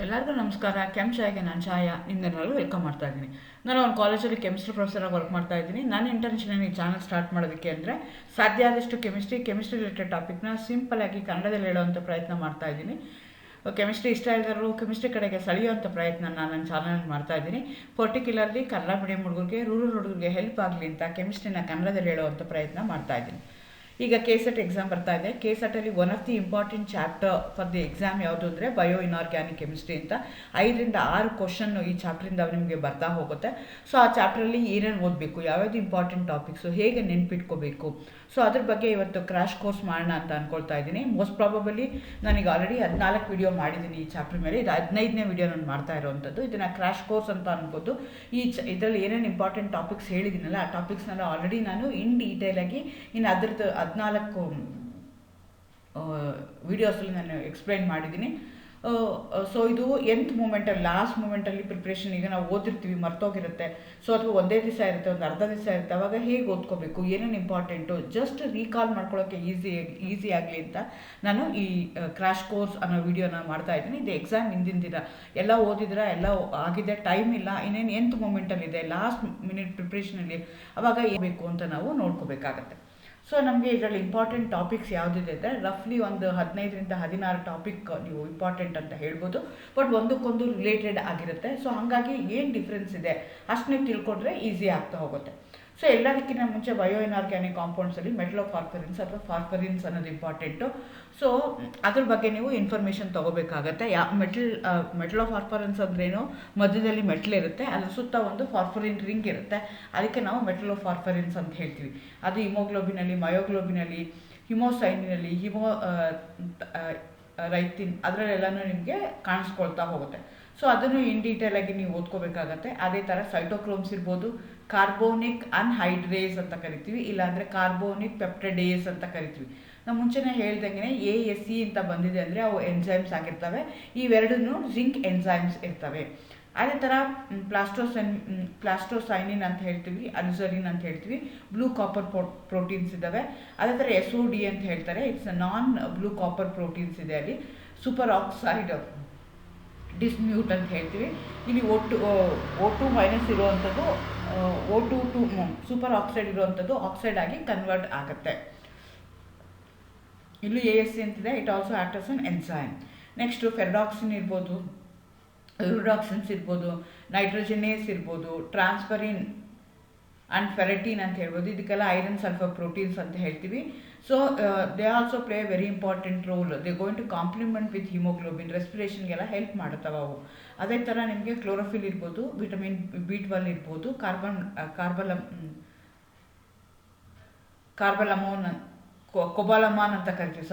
ಎಲ್ಲರಿಗೂ ನಮಸ್ಕಾರ. ಚಾಯ್ಗೆ ನಾನು ಛಾಯಾ ನಿಮ್ಮೆಲ್ಲರೂ ವೆಲ್ಕಮ್ ಮಾಡ್ತಾ ಇದ್ದೀನಿ. ನಾನು ಒಂದು ಕಾಲೇಜಲ್ಲಿ ಕೆಮಿಸ್ಟ್ರಿ ಪ್ರೊಫೆಸರಾಗಿ ವರ್ಕ್ ಮಾಡ್ತಾ ಇದ್ದೀನಿ. ನನ್ನ ಇಂಟೆನ್ಷನ್ ಈ ಚಾನಲ್ ಸ್ಟಾರ್ಟ್ ಮಾಡೋದಕ್ಕೆ ಅಂದರೆ ಸಾಧ್ಯ ಆದಷ್ಟು ಕೆಮಿಸ್ಟ್ರಿ ರಿಲೇಟೆಡ್ ಟಾಪಿಕ್ನ ಸಿಂಪಲಾಗಿ ಕನ್ನಡದಲ್ಲಿ ಹೇಳುವಂಥ ಪ್ರಯತ್ನ ಮಾಡ್ತಾ ಇದ್ದೀನಿ. ಕೆಮಿಸ್ಟ್ರಿ ಇಷ್ಟ ಇಲ್ಲದರೂ ಕೆಮಿಸ್ಟ್ರಿ ಕಡೆಗೆ ಸೆಳೆಯುವಂಥ ಪ್ರಯತ್ನ ನಾನು ನನ್ನ ಚಾನಲಲ್ಲಿ ಮಾಡ್ತಾ ಇದ್ದೀನಿ. ಪರ್ಟಿಕ್ಯುಲರ್ಲಿ ಕನ್ನಡ ಮೀಡಿಯಂ ಹುಡುಗರಿಗೆ, ರೂರಲ್ ಹುಡುಗರಿಗೆ ಹೆಲ್ಪ್ ಆಗಲಿ ಅಂತ ಕೆಮಿಸ್ಟ್ರಿನ ಕನ್ನಡದಲ್ಲಿ ಹೇಳುವಂಥ ಪ್ರಯತ್ನ ಮಾಡ್ತಾ ಇದ್ದೀನಿ. ಈಗ ಕೆಸೆಟ್ ಎಕ್ಸಾಮ್ ಬರ್ತಾ ಇದೆ. ಕೆಸೆಟಲ್ಲಿ one of the important chapter for the exam ಯಾವುದು ಅಂದರೆ ಬಯೋ ಇನಾರ್ಗ್ಯಾನಿಕ್ ಕೆಮಿಸ್ಟ್ರಿ ಅಂತ 5ರಿಂದ 6 ಕ್ವಶನ್ನು ಈ ಚಾಪ್ಟ್ರಿಂದ ನಿಮಗೆ ಬರ್ತಾ ಹೋಗುತ್ತೆ. ಸೊ ಆ ಚಾಪ್ಟ್ರಲ್ಲಿ ಏನೇನು ಓದಬೇಕು, ಯಾವ್ಯಾವುದು ಇಂಪಾರ್ಟೆಂಟ್ ಟಾಪಿಕ್ಸು, ಹೇಗೆ ನೆನ್ಪಿಟ್ಕೋಬೇಕು, ಸೊ ಅದ್ರ ಬಗ್ಗೆ ಇವತ್ತು ಕ್ರ್ಯಾಶ್ ಕೋರ್ಸ್ ಮಾಡೋಣ ಅಂತ ಅಂದ್ಕೊಳ್ತಾ ಇದ್ದೀನಿ. ಮೋಸ್ಟ್ ಪ್ರಾಬಬಲಿ ನಾನೀಗ ಆಲ್ರೆಡಿ 14 ವಿಡಿಯೋ ಮಾಡಿದ್ದೀನಿ ಈ ಚಾಪ್ಟರ್ ಮೇಲೆ. ಇದು 15ನೇ ವಿಡಿಯೋ ನಾನು ಮಾಡ್ತಾ ಇರೋವಂಥದ್ದು. ಇದನ್ನು ಕ್ರ್ಯಾಶ್ ಕೋರ್ಸ್ ಅಂತ ಅನ್ಬೋದು. ಇದರಲ್ಲಿ ಏನೇನು ಇಂಪಾರ್ಟೆಂಟ್ ಟಾಪಿಕ್ಸ್ ಹೇಳಿದ್ದೀನಲ್ಲ ಆ ಟಾಪಿಕ್ಸ್ನೆಲ್ಲ ಆಲ್ರೆಡಿ ನಾನು ಇನ್ ಡೀಟೇಲಾಗಿ ಇನ್ನು ಅದರದ್ದು 14 ವಿಡಿಯೋಸಲ್ಲಿ ನಾನು ಎಕ್ಸ್ಪ್ಲೈನ್ ಮಾಡಿದ್ದೀನಿ. ಸೊ ಇದು ಎಂತ್ ಮೂಮೆಂಟಲ್ಲಿ, ಲಾಸ್ಟ್ ಮೂಮೆಂಟಲ್ಲಿ ಪ್ರಿಪ್ರೇಷನ್, ಈಗ ನಾವು ಓದಿರ್ತೀವಿ ಮರ್ತೋಗಿರುತ್ತೆ. ಸೊ ಅಥವಾ ಒಂದೇ ದಿವಸ ಇರುತ್ತೆ, ಒಂದು ಅರ್ಧ ದಿವಸ ಇರುತ್ತೆ, ಅವಾಗ ಹೇಗೆ ಓದ್ಕೋಬೇಕು, ಏನೇನು ಇಂಪಾರ್ಟೆಂಟು, ಜಸ್ಟ್ ರೀಕಾಲ್ ಮಾಡ್ಕೊಳ್ಳೋಕ್ಕೆ ಈಸಿ ಆಗಲಿ ಅಂತ ನಾನು ಈ ಕ್ರ್ಯಾಶ್ ಕೋರ್ಸ್ ಅನ್ನೋ ವಿಡಿಯೋನ ಮಾಡ್ತಾ ಇದ್ದೀನಿ. ಇದು ಎಕ್ಸಾಮ್ ಹಿಂದಿನ ದಿನ ಎಲ್ಲ ಓದಿದ್ರೆ ಎಲ್ಲ ಆಗಿದೆ, ಟೈಮ್ ಇಲ್ಲ, ಇನ್ನೇನು ಎಂತ್ ಮೂಮೆಂಟಲ್ಲಿದೆ, ಲಾಸ್ಟ್ ಮಿನಿಟ್ ಪ್ರಿಪ್ರೇಷನಲ್ಲಿ, ಅವಾಗ ಏನು ಬೇಕು ಅಂತ ನಾವು ನೋಡ್ಕೋಬೇಕಾಗತ್ತೆ. ಸೊ ನಮಗೆ ಇದರಲ್ಲಿ ಇಂಪಾರ್ಟೆಂಟ್ ಟಾಪಿಕ್ಸ್ ಯಾವುದಿದೆ ಅಂದರೆ ರಫ್ಲಿ ಒಂದು 15ರಿಂದ 16 ಟಾಪಿಕ್ ನೀವು ಇಂಪಾರ್ಟೆಂಟ್ ಅಂತ ಹೇಳ್ಬೋದು. ಬಟ್ ಒಂದಕ್ಕೊಂದು ರಿಲೇಟೆಡ್ ಆಗಿರುತ್ತೆ. ಸೊ ಹಾಗಾಗಿ ಏನು ಡಿಫ್ರೆನ್ಸ್ ಇದೆ ಅಷ್ಟು ನೀವು ತಿಳ್ಕೊಂಡ್ರೆ ಈಸಿ ಆಗ್ತಾ ಹೋಗುತ್ತೆ. ಸೊ ಎಲ್ಲದಕ್ಕಿಂತ ಮುಂಚೆ ಬಯೋ ಇನಾರ್ಗ್ಯಾನಿಕ್ ಕಾಂಪೌಂಡ್ಸಲ್ಲಿ ಮೆಟ್ಲೋಫಾರ್ಫರಿನ್ಸ್ ಅಥವಾ ಫಾರ್ಫರಿನ್ಸ್ ಅನ್ನೋದು ಇಂಪಾರ್ಟೆಂಟು. ಸೊ ಅದ್ರ ಬಗ್ಗೆ ನೀವು ಇನ್ಫಾರ್ಮೇಷನ್ ತೊಗೋಬೇಕಾಗತ್ತೆ. ಮೆಟ್ಲೋಫಾರ್ಫರಿನ್ಸ್ ಅಂದ್ರೇನು, ಮಧ್ಯದಲ್ಲಿ ಮೆಟ್ಲಿರುತ್ತೆ, ಅದ್ರ ಸುತ್ತ ಒಂದು ಫಾರ್ಫರಿನ್ ರಿಂಗ್ ಇರುತ್ತೆ, ಅದಕ್ಕೆ ನಾವು ಮೆಟ್ಲೋಫಾರ್ಫರಿನ್ಸ್ ಅಂತ ಹೇಳ್ತೀವಿ. ಅದು ಹಿಮೋಗ್ಲೋಬಿನಲ್ಲಿ, ಮಯೋಗ್ಲೋಬಿನಲ್ಲಿ, ಹಿಮೋಸೈನಿನಲ್ಲಿ, ರೈತಿನ್ ಅದರಲ್ಲೆಲ್ಲನೂ ನಿಮಗೆ ಕಾಣಿಸ್ಕೊಳ್ತಾ ಹೋಗುತ್ತೆ. ಸೊ ಅದನ್ನು ಇನ್ ಡೀಟೇಲಾಗಿ ನೀವು ಓದ್ಕೋಬೇಕಾಗತ್ತೆ. ಅದೇ ಥರ ಸೈಟೋಕ್ರೋಮ್ಸ್ ಇರ್ಬೋದು, ಕಾರ್ಬೋನಿಕ್ ಅನ್ಹೈಡ್ರೇಸ್ ಅಂತ ಕರಿತೀವಿ, ಇಲ್ಲಾಂದರೆ ಕಾರ್ಬೋನಿಕ್ ಪೆಪ್ಟೈಡೇಸ್ ಅಂತ ಕರಿತೀವಿ. ನಾವು ಮುಂಚೆನೇ ಹೇಳ್ದಂಗೆ ASE ಅಂತ ಬಂದಿದೆ ಅಂದರೆ ಅವು ಎನ್ಸೈಮ್ಸ್ ಆಗಿರ್ತವೆ. ಇವೆರಡೂ ಜಿಂಕ್ ಎನ್ಸೈಮ್ಸ್ ಇರ್ತವೆ. ಅದೇ ಥರ ಪ್ಲಾಸ್ಟೋಸೈನಿನ್ ಅಂತ ಹೇಳ್ತೀವಿ, ಅಲ್ಸರಿನ್ ಅಂತ ಹೇಳ್ತೀವಿ, ಬ್ಲೂ ಕಾಪರ್ ಪ್ರೋಟೀನ್ಸ್ ಇದ್ದಾವೆ. ಅದೇ ಥರ SOD ಅಂತ ಹೇಳ್ತಾರೆ, it's non blue copper proteins ಇದೆ. ಅಲ್ಲಿ ಸೂಪರ್ ಆಕ್ಸೈಡ್ ಡಿಸ್ಮ್ಯೂಟ್ ಅಂತ ಹೇಳ್ತೀವಿ. ಇಲ್ಲಿ O2 ಮೈನಸ್ ಇರುವಂಥದ್ದು O2 ಸೂಪರ್ ಆಕ್ಸೈಡ್ ಇರುವಂಥದ್ದು ಆಕ್ಸೈಡ್ ಆಗಿ ಕನ್ವರ್ಟ್ ಆಗುತ್ತೆ. ಇಲ್ಲೂ ASE ಅಂತಿದೆ, it also act as an enzyme. Next ferredoxin ಇರ್ಬೋದು, ಯುರಾಕ್ಸಿನ್ಸ್ ಇರ್ಬೋದು, ನೈಟ್ರೋಜನೇಸ್ ಇರ್ಬೋದು, ಟ್ರಾನ್ಸ್ಫರಿನ್ ಆ್ಯಂಡ್ ಫೆರಟಿನ್ ಅಂತ ಹೇಳ್ಬೋದು. ಇದಕ್ಕೆಲ್ಲ ಐರನ್ ಸಲ್ಫರ್ ಪ್ರೋಟೀನ್ಸ್ ಅಂತ ಹೇಳ್ತೀವಿ. So they also play a very important role. They going to complement with haemoglobin, ರೆಸ್ಪಿರೇಷನ್ಗೆಲ್ಲ ಹೆಲ್ಪ್ ಮಾಡುತ್ತವೆ ಅವು. ಅದೇ ಥರ ನಿಮಗೆ ಕ್ಲೋರೋಫಿಲ್ ಇರ್ಬೋದು, ವಿಟಮಿನ್ B12 ಇರ್ಬೋದು, ಕೊಬಾಲಮಾನ್ ಅಂತ ಕರಿತೀವಿ,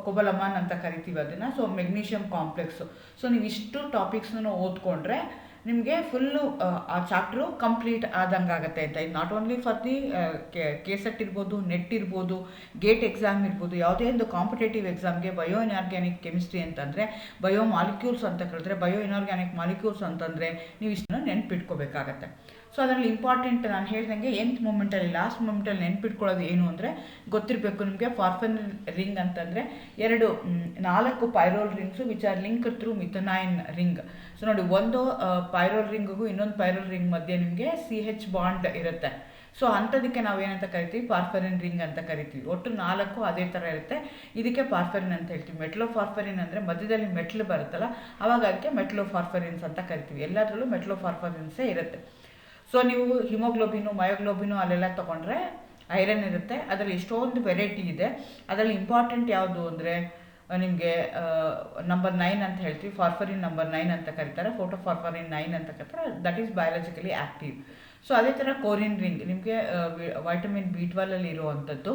ಕೊಬಲಮಾನ್ ಅಂತ ಕರಿತೀವಿ ಅದನ್ನು. So magnesium complex. ಸೊ ನೀವು ಇಷ್ಟು ಟಾಪಿಕ್ಸ್ನ ಓದ್ಕೊಂಡ್ರೆ ನಿಮಗೆ ಫುಲ್ಲು ಆ ಚಾಪ್ಟ್ರು ಕಂಪ್ಲೀಟ್ ಆದಂಗೆ ಆಗುತ್ತೆ ಅಂತ. ಇದು not only for the KSET ಇರ್ಬೋದು, ನೆಟ್ ಇರ್ಬೋದು, ಗೇಟ್ ಎಕ್ಸಾಮ್ ಇರ್ಬೋದು, ಯಾವುದೇ ಒಂದು ಕಾಂಪಿಟೇಟಿವ್ ಎಕ್ಸಾಮ್ಗೆ ಬಯೋ ಇನಾರ್ಗ್ಯಾನಿಕ್ ಕೆಮಿಸ್ಟ್ರಿ ಅಂತಂದರೆ, ಬಯೋ ಮಾಲಿಕ್ಯೂಲ್ಸ್ ಅಂತ ಕರೆದ್ರೆ, ಬಯೋ ಇನಾರ್ಗ್ಯಾನಿಕ್ ಮಾಲಿಕ್ಯೂಲ್ಸ್ ಅಂತಂದರೆ ನೀವು ಇಷ್ಟನ್ನು ನೆನ್ಪಿಟ್ಕೋಬೇಕಾಗತ್ತೆ. ಸೊ ಅದರಲ್ಲಿ ಇಂಪಾರ್ಟೆಂಟ್ ನಾನು ಹೇಳ್ದಂಗೆ ಎಂತ್ ಮೂಮೆಂಟಲ್ಲಿ, ಲಾಸ್ಟ್ ಮೂಮೆಂಟಲ್ಲಿ ನೆನ್ಪಿಟ್ಕೊಳ್ಳೋದು ಏನು ಅಂದರೆ ಗೊತ್ತಿರಬೇಕು ನಿಮಗೆ. ಫಾರ್ಫರಿನ್ ರಿಂಗ್ ಅಂತಂದರೆ 4 pyrrole rings which are link through methine ring. So ನೋಡಿ, ಒಂದು ಪೈರೋಲ್ ರಿಂಗಿಗೂ ಇನ್ನೊಂದು ಪೈರೋಲ್ ರಿಂಗ್ ಮಧ್ಯೆ ನಿಮಗೆ CH ಬಾಂಡ್ ಇರುತ್ತೆ. ಸೊ ಅಂಥದಕ್ಕೆ ನಾವು ಏನಂತ ಕರಿತೀವಿ, ಫಾರ್ಫರಿನ್ ರಿಂಗ್ ಅಂತ ಕರಿತೀವಿ. ಒಟ್ಟು 4 ಅದೇ ಥರ ಇರುತ್ತೆ. ಇದಕ್ಕೆ ಫಾರ್ಫರಿನ್ ಅಂತ ಹೇಳ್ತೀವಿ. ಮೆಟ್ಲೋಫಾರ್ಫರಿನ್ ಅಂದರೆ ಮಧ್ಯದಲ್ಲಿ ಮೆಟ್ಲು ಬರುತ್ತಲ್ಲ, ಅವಾಗ ಅದಕ್ಕೆ ಮೆಟ್ಲೋಫಾರ್ಫರಿನ್ಸ್ ಅಂತ ಕರಿತೀವಿ. ಎಲ್ಲದರಲ್ಲೂ ಮೆಟ್ಲೋಫಾರ್ಫರಿನ್ಸೇ ಇರುತ್ತೆ. ಸೊ ನೀವು ಹಿಮೋಗ್ಲೋಬಿನು, ಮಯೋಗ್ಲೋಬಿನು ಅಲ್ಲೆಲ್ಲ ತೊಗೊಂಡ್ರೆ ಐರನ್ ಇರುತ್ತೆ. ಅದರಲ್ಲಿ ಎಷ್ಟೊಂದು ವೆರೈಟಿ ಇದೆ. ಅದರಲ್ಲಿ ಇಂಪಾರ್ಟೆಂಟ್ ಯಾವುದು ಅಂದರೆ ನಿಮಗೆ ನಂಬರ್ 9 ಅಂತ ಹೇಳ್ತೀವಿ, ಫಾರ್ಫರಿನ್ ನಂಬರ್ 9 ಅಂತ ಕರೀತಾರೆ, ಫಾರ್ಫರಿನ್ 9 ಅಂತ ಕರೀತಾರೆ. That is biologically active. So ಅದೇ ಥರ ಕೋರಿನ್ ರಿಂಗ್ ನಿಮಗೆ ವೈಟಮಿನ್ B12 ಇರುವಂಥದ್ದು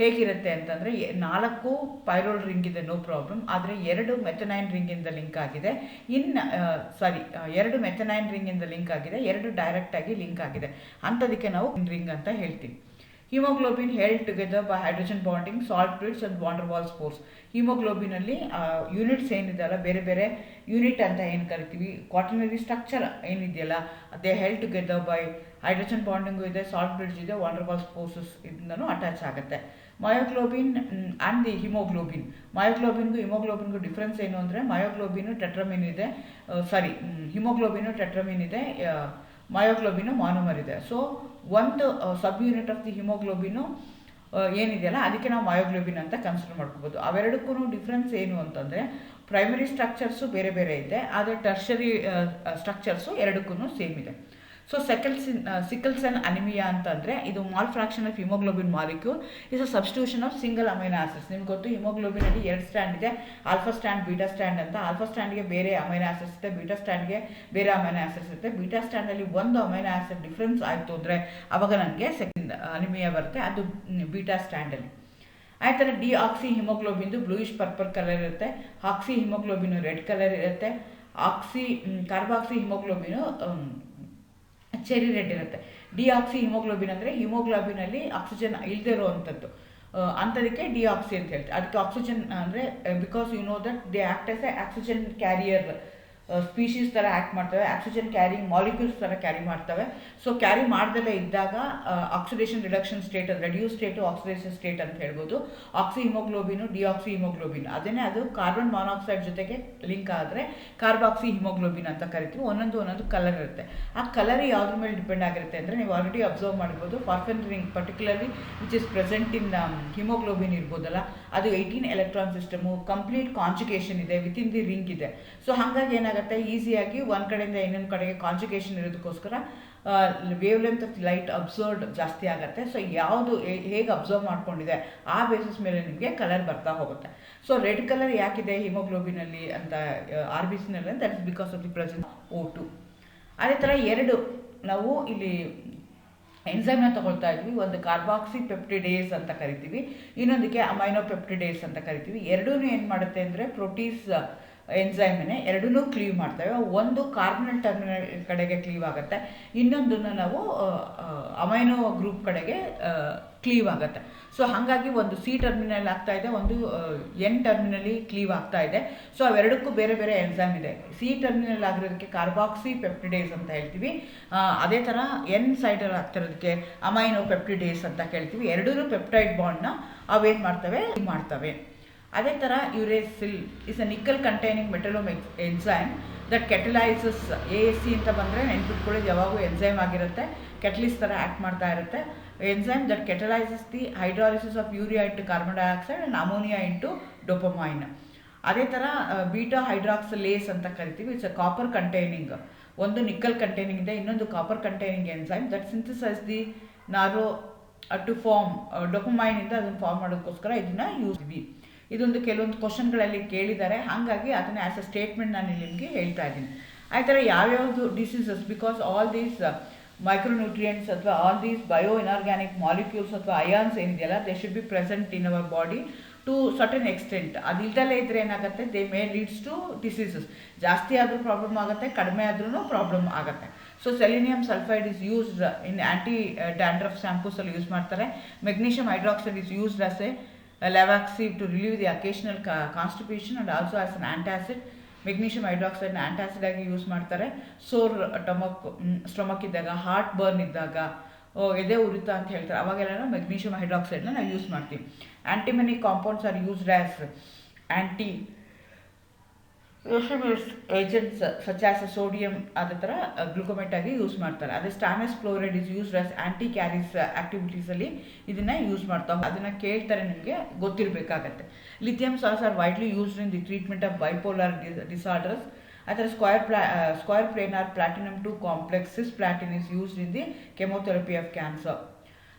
ಹೇಗಿರುತ್ತೆ ಅಂತಂದರೆ 4 ಪೈರೋಲ್ ರಿಂಗ್ ಇದೆ, ನೋ ಪ್ರಾಬ್ಲಮ್. ಆದರೆ 2 ಮೆಥನೈನ್ ರಿಂಗಿಂದ ಲಿಂಕ್ ಆಗಿದೆ, 2 ಮೆಥನೈನ್ ರಿಂಗಿಂದ ಲಿಂಕ್ ಆಗಿದೆ, 2 ಡೈರೆಕ್ಟಾಗಿ ಲಿಂಕ್ ಆಗಿದೆ. ಅಂಥದಕ್ಕೆ ನಾವು ರಿಂಗ್ ಅಂತ ಹೇಳ್ತೀವಿ. Haemoglobin held together by hydrogen bonding, salt bridge and van der Waals forces. ಹಿಮೋಗ್ಲೋಬಿನಲ್ಲಿ ಯೂನಿಟ್ಸ್ ಏನಿದೆಯಲ್ಲ, ಬೇರೆ ಬೇರೆ ಯೂನಿಟ್ ಅಂತ ಏನು ಕರಿತೀವಿ, ಕ್ವಾಟರ್ನರಿ ಸ್ಟ್ರಕ್ಚರ್ ಏನಿದೆಯಲ್ಲ, ಅದೇ held together by hydrogen bonding ಇದೆ, ಸಾಲ್ಟ್ ಬ್ರಿಡ್ಜ್ ಇದೆ, ವಾಂಡರ್ ವಾಲ್ ಸ್ಪೋರ್ಸಸ್ ಇಂದನೂ ಅಟ್ಯಾಚ್ ಆಗುತ್ತೆ. Myoglobin and the haemoglobin. ಮಯೋಗ್ಲೋಬಿನ್ಗೂ ಹಿಮೋಗ್ಲೋಬಿನ್ಗೂ ಡಿಫ್ರೆನ್ಸ್ ಏನು ಅಂದರೆ ಮಯೋಗ್ಲೋಬಿನು ಟೆಟ್ರಮಿನ್ ಇದೆ, ಹಿಮೋಗ್ಲೋಬಿನು ಟೆಟ್ರಮಿನ್ ಇದೆ, ಮಯೋಗ್ಲೋಬಿನು ಮಾನೋಮರ್ ಇದೆ. ಸೊ ಒಂದು ಸಬ್ ಯೂನಿಟ್ ಆಫ್ ದಿ ಹಿಮೋಗ್ಲೋಬಿನು ಏನಿದೆಯಲ್ಲ ಅದಕ್ಕೆ ನಾವು ಮಯೋಗ್ಲೋಬಿನ್ ಅಂತ ಕನ್ಸಿಡರ್ ಮಾಡ್ಕೋಬೋದು. ಅವೆರಡಕ್ಕೂ ಡಿಫ್ರೆನ್ಸ್ ಏನು ಅಂತಂದರೆ ಪ್ರೈಮರಿ ಸ್ಟ್ರಕ್ಚರ್ಸು ಬೇರೆ ಬೇರೆ ಇದೆ, ಆದರೆ ಟರ್ಷರಿ ಸ್ಟ್ರಕ್ಚರ್ಸು ಎರಡಕ್ಕೂ ಸೇಮ್ ಇದೆ. ಸೊ ಸಿಕಲ್ ಸೆಲ್ ಅನಿಮಿಯಾ ಅಂತಂದರೆ ಇದು mall fraction of haemoglobin molecule is a substitution of single amino acids. ನಿಮ್ಗೆ ಗೊತ್ತು ಹಿಮೋಗ್ಲೋಬಿನಲ್ಲಿ 2 ಸ್ಟ್ಯಾಂಡ್ ಇದೆ, ಆಲ್ಫಾ ಸ್ಟ್ಯಾಂಡ್ ಬೀಟಾ ಸ್ಟ್ಯಾಂಡ್ ಅಂತ. ಆಲ್ಫಾ ಸ್ಟ್ಯಾಂಡ್ಗೆ ಬೇರೆ ಅಮೈನೋ ಆಸಿಡ್ಸ್ ಇದೆ, ಬೀಟಾ ಸ್ಟ್ಯಾಂಡ್ಗೆ ಬೇರೆ ಅಮೈನೋ ಆಸಿಡ್ಸ್ ಇರುತ್ತೆ. ಬೀಟಾ ಸ್ಟ್ಯಾಂಡಲ್ಲಿ ಒಂದು ಅಮೈನೋ ಆಸಿಡ್ ಡಿಫ್ರೆನ್ಸ್ ಆಯಿತು ಅಂದರೆ ಅವಾಗ ನನಗೆ ಸೆಕೆಂಡ್ ಅನಿಮಿಯಾ ಬರುತ್ತೆ, ಅದು ಬೀಟಾ ಸ್ಟ್ಯಾಂಡಲ್ಲಿ. ಆ ಥರ ಡಿ ಆಕ್ಸಿ ಹಿಮೋಗ್ಲೋಬಿನ್ದು ಬ್ಲೂಯಿಶ್ ಪರ್ಪಲ್ ಕಲರ್ ಇರುತ್ತೆ, ಆಕ್ಸಿ ಹಿಮೋಗ್ಲೋಬಿನು ರೆಡ್ ಕಲರ್ ಇರುತ್ತೆ, ಕಾರ್ಬಾಕ್ಸಿ ಹಿಮೋಗ್ಲೋಬಿನು ಚೆರಿ ರೆಡ್ ಇರುತ್ತೆ. ಡಿ ಆಕ್ಸಿ ಹಿಮೋಗ್ಲೋಬಿನ್ ಅಂದರೆ ಹಿಮೋಗ್ಲೋಬಿನಲ್ಲಿ ಆಕ್ಸಿಜನ್ ಇಲ್ಲದೆ ಇರುವಂಥದ್ದು, ಅಂಥದಕ್ಕೆ ಡಿ ಆಕ್ಸಿ ಅಂತ ಹೇಳ್ತಾರೆ. ಅದಕ್ಕೆ ಆಕ್ಸಿಜನ್ ಅಂದರೆ because you know that they act as a oxygen carrier species ಥರ ಆ್ಯಕ್ಟ್ ಮಾಡ್ತವೆ, ಆಕ್ಸಿಜನ್ ಕ್ಯಾರಿಂಗ್ ಮಾಲಿಕ್ಯೂಲ್ಸ್ ಥರ ಕ್ಯಾರಿ ಮಾಡ್ತವೆ. ಸೊ ಕ್ಯಾರಿ ಮಾಡ್ದಲ್ಲೇ ಇದ್ದಾಗ oxidation reduction state, reduce state oxidation state ಅಂತ ಹೇಳ್ಬೋದು. Oxyhaemoglobin deoxyhaemoglobin ಅದೇನೇ, ಅದು ಕಾರ್ಬನ್ ಮಾನಾಕ್ಸೈಡ್ ಜೊತೆಗೆ ಲಿಂಕ್ ಆದರೆ ಕಾರ್ಬಾಕ್ಸಿ ಹಿಮೋಗ್ಲೋಬಿನ್ ಅಂತ ಕರಿತೀವಿ. ಒಂದೊಂದು ಕಲರ್ ಇರುತ್ತೆ. ಆ ಕಲರ್ ಯಾವುದ್ರ ಮೇಲೆ ಡಿಪೆಂಡ್ ಆಗಿರುತ್ತೆ ಅಂದರೆ ನೀವು ಆಲ್ರೆಡಿ ಅಬ್ಸರ್ವ್ ಮಾಡ್ಬೋದು, porphyrin ring particularly which is present in haemoglobin ಇರ್ಬೋದಲ್ಲ, ಅದು 18 ಎಲೆಕ್ಟ್ರಾನ್ ಸಿಸ್ಟಮು, ಕಂಪ್ಲೀಟ್ ಕಾಂಜುಗೇಷನ್ ಇದೆ, ವಿತಿನ್ ದಿ ರಿಂಗ್ ಇದೆ. ಸೊ ಹಾಗಾಗಿ ಏನಾಗುತ್ತೆ, ಈಸಿಯಾಗಿ ಒಂದು ಕಡೆಯಿಂದ ಇನ್ನೊಂದು ಕಡೆಗೆ ಕಾಂಜುಗೇಷನ್ ಇರೋದಕ್ಕೋಸ್ಕರ wavelength of light observed ಜಾಸ್ತಿ ಆಗುತ್ತೆ. ಸೊ ಯಾವುದು ಹೇಗೆ ಅಬ್ಸರ್ವ್ ಮಾಡ್ಕೊಂಡಿದೆ ಆ ಬೇಸಿಸ್ ಮೇಲೆ ನಿಮಗೆ ಕಲರ್ ಬರ್ತಾ ಹೋಗುತ್ತೆ. ಸೊ ರೆಡ್ ಕಲರ್ ಯಾಕಿದೆ ಹಿಮೋಗ್ಲೋಬಿನಲ್ಲಿ ಅಂತ RBCನಲ್ಲಿ, that is because of the presence O2. ಅದೇ ಥರ ನಾವು ಇಲ್ಲಿ ಎನ್ಸೈಮ್ನ ತಗೊಳ್ತಾ ಇದ್ವಿ. ಒಂದು ಕಾರ್ಬಾಕ್ಸಿ ಪೆಪ್ಟಿಡೇಸ್ ಅಂತ ಕರಿತೀವಿ, ಇನ್ನೊಂದಕ್ಕೆ ಅಮೈನೋ ಪೆಪ್ಟಿಡೇಸ್ ಅಂತ ಕರಿತೀವಿ. ಎರಡೂ ಏನು ಮಾಡುತ್ತೆ ಅಂದರೆ ಪ್ರೋಟೀಸ್ ಎನ್ಸೈಮ್ನೇ ಎರಡನ್ನೂ ಕ್ಲೀವ್ ಮಾಡ್ತೇವೆ. ಒಂದು ಕಾರ್ಬನಲ್ ಟರ್ಮಿನಲ್ ಕಡೆಗೆ ಕ್ಲೀವ್ ಆಗುತ್ತೆ, ಇನ್ನೊಂದನ್ನು ನಾವು ಅಮೈನೋ ಗ್ರೂಪ್ ಕಡೆಗೆ ಕ್ಲೀವ್ ಆಗುತ್ತೆ. ಸೊ ಹಾಗಾಗಿ ಒಂದು ಸಿ ಟರ್ಮಿನಲ್ ಆಗ್ತಾ ಇದೆ, ಒಂದು ಎನ್ ಟರ್ಮಿನಲ್ಲಿ ಕ್ಲೀವ್ ಆಗ್ತಾ ಇದೆ. ಸೊ ಅವೆರಡಕ್ಕೂ ಬೇರೆ ಬೇರೆ ಎನ್ಸೈಮ್ ಇದೆ. ಸಿ ಟರ್ಮಿನಲ್ ಆಗಿರೋದಕ್ಕೆ ಕಾರ್ಬಾಕ್ಸಿ ಪೆಪ್ಟಿಡೇಸ್ ಅಂತ ಹೇಳ್ತೀವಿ, ಅದೇ ಥರ ಎನ್ ಸೈಡಲ್ಲಿ ಆಗ್ತಿರೋದಕ್ಕೆ ಅಮೈನೋ ಪೆಪ್ಟಿಡೇಸ್ ಅಂತ ಕೇಳ್ತೀವಿ. ಎರಡೂ ಪೆಪ್ಟೈಡ್ ಬಾಂಡ್ನ ಅವೇನು ಮಾಡ್ತವೆ. ಅದೇ ಥರ urease is a nickel containing metalloenzyme that catalyses. ASC ಅಂತ ಬಂದರೆ ನೆನ್ಪಿಟ್ಕೊಳ್ಳೋದು ಯಾವಾಗೂ ಎನ್ಸೈಮ್ ಆಗಿರುತ್ತೆ, ಕೆಟಲಿಸ್ ಥರ ಆ್ಯಕ್ಟ್ ಮಾಡ್ತಾ ಇರುತ್ತೆ. Enzyme that catalyses the hydrolysis of urea into carbon dioxide and ammonia into dopamine. ಅದೇ ಥರ ಬೀಟಾ ಹೈಡ್ರಾಕ್ಸಲೇಸ್ ಅಂತ ಕರಿತೀವಿ. ಇಟ್ಸ್ ಅ ಕಾಪರ್ ಕಂಟೈನಿಂಗ್, ಒಂದು ನಿಕ್ಕಲ್ ಕಂಟೈನಿಂಗ್ ಇದೆ, ಇನ್ನೊಂದು copper containing enzyme that synthesises the narrow to form ಡೋಪಮೈನಿಂದ ಅದನ್ನು form ಮಾಡೋದಕ್ಕೋಸ್ಕರ ಇದನ್ನು ಯೂಸ್ ಮಾಡ್ತೀವಿ. ಇದೊಂದು ಕೆಲವೊಂದು ಕ್ವಶನ್ಗಳಲ್ಲಿ ಕೇಳಿದ್ದಾರೆ, ಹಾಗಾಗಿ ಅದನ್ನು ಆ್ಯಸ್ ಅ ಸ್ಟೇಟ್ಮೆಂಟ್ ನಾನು ನಿಮಗೆ ಹೇಳ್ತಾ ಇದ್ದೀನಿ. ಆ ಥರ ಯಾವ್ಯಾವುದು diseases, because all these micronutrients ಅಥವಾ all these bio inorganic molecules ಅಥವಾ ಅಯಾನ್ಸ್ ಏನಿದೆಯಲ್ಲ, they should be present in our body to certain extent. ಅದು ಇಲ್ದಲೇ ಇದ್ದರೆ ಏನಾಗುತ್ತೆ, they may leads to diseases. ಜಾಸ್ತಿ ಆದರೂ ಪ್ರಾಬ್ಲಮ್ ಆಗುತ್ತೆ, ಕಡಿಮೆ ಆದ್ರೂ ಪ್ರಾಬ್ಲಮ್ ಆಗುತ್ತೆ. So selenium sulphide is used in anti dandruff ಶಾಂಪೂಸಲ್ಲಿ ಯೂಸ್ ಮಾಡ್ತಾರೆ. Magnesium hydroxide is used as a laxative to relieve the occasional constipation and also as an antacid. Magnesium ಹೈಡ್ರಾಕ್ಸೈಡ್ನ antacid ಆಗಿ ಯೂಸ್ ಮಾಡ್ತಾರೆ. Sour stomach ಇದ್ದಾಗ, heartburn ಇದ್ದಾಗ, ಎದೆ ಉರಿತ ಅಂತ ಹೇಳ್ತಾರೆ, ಅವಾಗೆಲ್ಲ ಮೆಗ್ನೀಷಿಯಂ ಹೈಡ್ರಾಕ್ಸೈಡ್ನ ನಾವು ಯೂಸ್ ಮಾಡ್ತೀವಿ. Antimony compounds are used as anti agents such as sodium, ಅದೇ ಥರ ಗ್ಲುಕೋಮೇಟ್ ಆಗಿ ಯೂಸ್ ಮಾಡ್ತಾರೆ. ಅದೇ stannous fluoride is used as anti caries ಆ್ಯಕ್ಟಿವಿಟೀಸಲ್ಲಿ ಇದನ್ನು ಯೂಸ್ ಮಾಡ್ತಾವೆ. ಅದನ್ನು ಕೇಳ್ತಾರೆ, ನಿಮಗೆ ಗೊತ್ತಿರಬೇಕಾಗತ್ತೆ. Lithium salts are widely used in the treatment of bipolar disorders. ಆ ಥರ square planar platinum 2 complex cisplatin is used in the chemotherapy of cancer.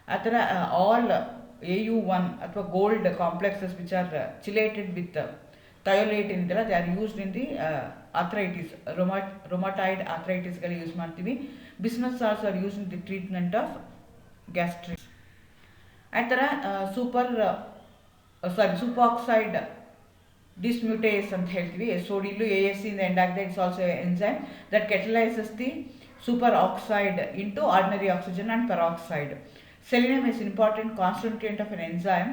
ಆ ಥರ ಆಲ್ AU1 ಅಥವಾ gold complexes which are chelated with thiolate ಏನಿದೆಯಲ್ಲ, they are used in the arthritis, rheumatoid ಆಥ್ರೈಟಿಸ್ಗಳು use ಮಾಡ್ತೀವಿ. Bismuth salts are use in the treatment of gastric. ಆ ಥರ ಸೂಪಾಕ್ಸೈಡ್ ಡಿಸ್ಮ್ಯೂಟೇಸ್ ಅಂತ ಹೇಳ್ತೀವಿ. SOD ಇಲ್ಲೂ ASC ಇಂದ ಎಂಡ್ ಆಗಿದೆ. It's also enzyme that catalyses the super oxide into ordinary oxygen and peroxide. Selenium is important constituent of an enzyme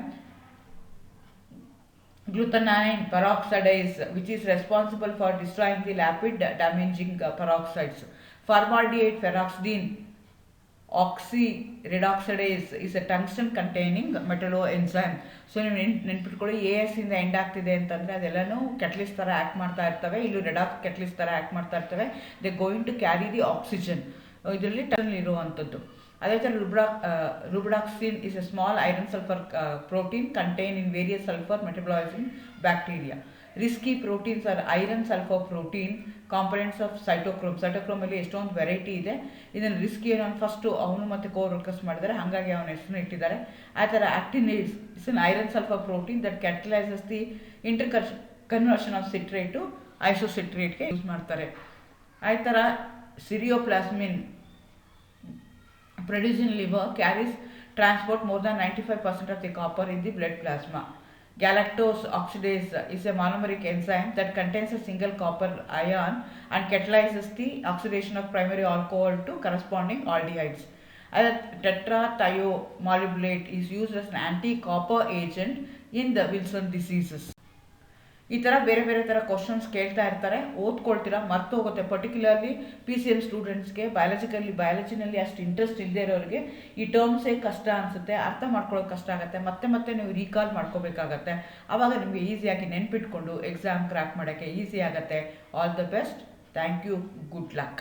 glutathione peroxidase, which is responsible for destroying the lipid damaging peroxides. Formaldehyde, ferroxidine oxidoreductase is a tungsten containing metalloenzyme. So ನೀವು ನೆನ್ಪಿಟ್ಕೊಳ್ಳಿ, AS ಇಂದ end ಆಗ್ತಿದೆ ಅಂತಂದರೆ ಅದೆಲ್ಲನೂ ಕೆಟ್ಲಿಸ್ ಥರ act ಮಾಡ್ತಾ ಇರ್ತವೆ. ಇಲ್ಲೂ redox ಕೆಟ್ಲಿಸ್ ಥರ ಆ್ಯಕ್ಟ್ ಮಾಡ್ತಾ ಇರ್ತವೆ. They going to carry the oxygen, ಇದರಲ್ಲಿ ಟನ್ ಇರುವಂಥದ್ದು. ಅದೇ ಥರ rubredoxin is a small iron sulphur protein contain in various sulphur metabolising bacteria. Rieske proteins are iron sulphur protein components of cytochrome. ಸೈಟೋಕ್ರೋಮಲ್ಲಿ ಎಷ್ಟೊಂದು ವೆರೈಟಿ ಇದೆ. ಇದನ್ನು ರಿಸ್ಕಿ ಏನೋ ಫಸ್ಟು ಅವನು ಮತ್ತು ಕೋವರ್ಕರ್ಸ್ ಮಾಡಿದ್ದಾರೆ, ಹಾಗಾಗಿ ಅವನ ಹೆಸರನ್ನ ಇಟ್ಟಿದ್ದಾರೆ. ಆ ಥರ aconitase is an iron sulphur protein that catalyses the conversion of citrate to ಐಸೋಸಿಟ್ರೇಟ್ಗೆ ಯೂಸ್ ಮಾಡ್ತಾರೆ. ಆ ಥರ ಸಿರಿಯೋಪ್ಲಾಸ್ಮಿನ್ produced in liver carries transport more than 95% of the copper in the blood plasma. Galactose oxidase is a monomeric enzyme that contains a single copper ion and catalyzes the oxidation of primary alcohol to corresponding aldehydes. Tetrathiomalobulate is used as an anti-copper agent in the Wilson diseases. ಈ ಥರ ಬೇರೆ ಬೇರೆ ಥರ questions ಕೇಳ್ತಾ ಇರ್ತಾರೆ, ಓದ್ಕೊಳ್ತೀರಾ, ಮರ್ತು ಹೋಗುತ್ತೆ. Particularly PCM ಸ್ಟೂಡೆಂಟ್ಸ್ಗೆ ಬಯಾಲಜಿನಲ್ಲಿ ಅಷ್ಟು ಇಂಟ್ರೆಸ್ಟ್ ಇಲ್ಲದೆ ಇರೋರಿಗೆ ಈ ಟರ್ಮ್ಸೇ ಕಷ್ಟ ಅನಿಸುತ್ತೆ, ಅರ್ಥ ಮಾಡ್ಕೊಳ್ಳೋದು ಕಷ್ಟ ಆಗುತ್ತೆ. ಮತ್ತೆ ನೀವು ರೀಕಾಲ್ ಮಾಡ್ಕೋಬೇಕಾಗತ್ತೆ. ಆವಾಗ ನಿಮಗೆ ಈಸಿಯಾಗಿ ನೆನ್ಪಿಟ್ಕೊಂಡು ಎಕ್ಸಾಮ್ ಕ್ರ್ಯಾಕ್ ಮಾಡೋಕ್ಕೆ ಈಸಿ ಆಗುತ್ತೆ. All the best. Thank you. Good luck.